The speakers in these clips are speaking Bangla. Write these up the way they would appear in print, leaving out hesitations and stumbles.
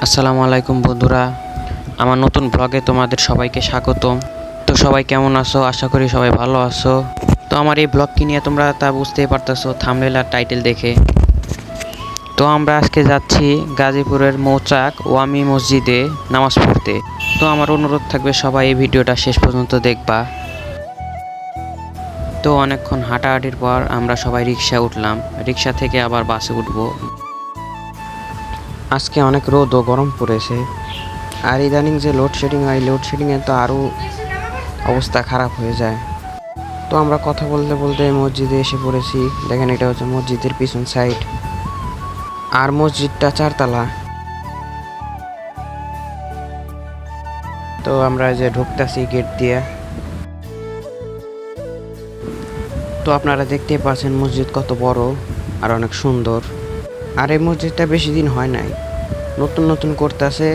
আসসালামু আলাইকুম বন্ধুরা, আমার নতুন ব্লগে তোমাদের সবাইকে স্বাগতম। তো সবাই কেমন আছো? আশা করি সবাই ভালো আছো। তো আমার এই ব্লগটি নিয়ে তোমরা তা বুঝতেই পারতেছো থাম্বনেল আর টাইটেল দেখে। তো আমরা আজকে যাচ্ছি গাজীপুরের মৌচাক ওয়ামি মসজিদে নামাজ পড়তে। তো আমার অনুরোধ থাকবে সবাই এই ভিডিওটা শেষ পর্যন্ত দেখবা। তো অনেকক্ষণ হাঁটাহাঁটির পর আমরা সবাই রিক্সা উঠলাম, রিক্সা থেকে আবার বাসে উঠবো। আজকে অনেক রোদ ও গরম পড়েছে, আর ইদানিং যে লোডশেডিং হয়, লোডশেডিংয়ে তো আরও অবস্থা খারাপ হয়ে যায়। তো আমরা কথা বলতে বলতে মসজিদে এসে পড়েছি। দেখেন, এটা হচ্ছে মসজিদের পিছন সাইড, আর মসজিদটা 4 তলা। তো আমরা যে ঢুকতেছি গেট দিয়ে। তো আপনারা দেখতেই পাচ্ছেন মসজিদ কত বড় আর অনেক সুন্দর। আর এই মসজিদটা বেশি দিন হয় নাই, নতুন নতুন করতেছে।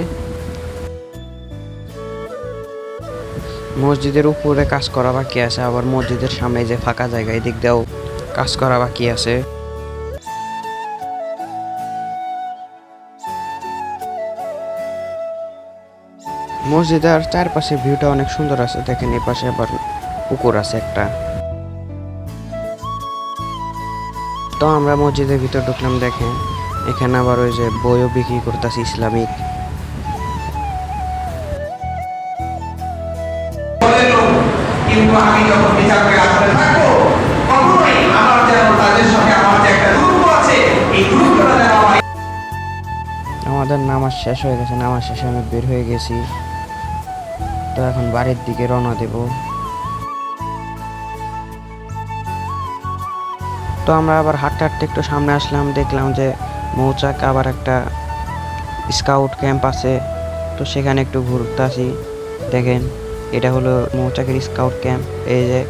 মসজিদের উপরে কাজ করা বাকি আছে, আবার মসজিদের সামনে যে ফাঁকা জায়গা এদিক দিয়েও কাজ করা বাকি আছে। মসজিদের চারপাশে ভিউটা অনেক সুন্দর আছে। দেখেন, এই পাশে আবার পুকুর আছে একটা। তো আমরা মসজিদের ভিতর ঢুকলাম। দেখেন, এখানে আবার ওই যে বইও বিক্রি করতেছে ইসলামিক। কিন্তু আমি যখন বিচারকের আসনে থাকবো, কখনোই আমার যেন তাদের সঙ্গে আমার যে একটা দূরত্ব আছে, এই দূরত্বটা যেন আমাদের নামাজ শেষ হয়ে গেছে, নামাজ শেষে আমি বের হয়ে গেছি। তো এখন বাড়ির দিকে রওনা দেব। তো আমরা আবার হাঁটতে হাঁটতে একটু সামনে আসলাম, দেখলাম যে মৌচাক আবার একটা স্কাউট ক্যাম্প আছে। তো সেখানে একটু ঘুরতে আসি। দেখেন, এটা হলো মৌচাকের স্কাউট ক্যাম্প। এই যে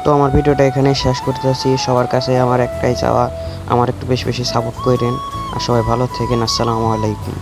তো আমার ভিডিওটা এখানেই শেষ করতেছি। সবার কাছে আমার একটাই চাওয়া, আমার একটু বেশি বেশি সাপোর্ট করেন, আর সবাই ভালো থাকেন। আসসালামু আলাইকুম।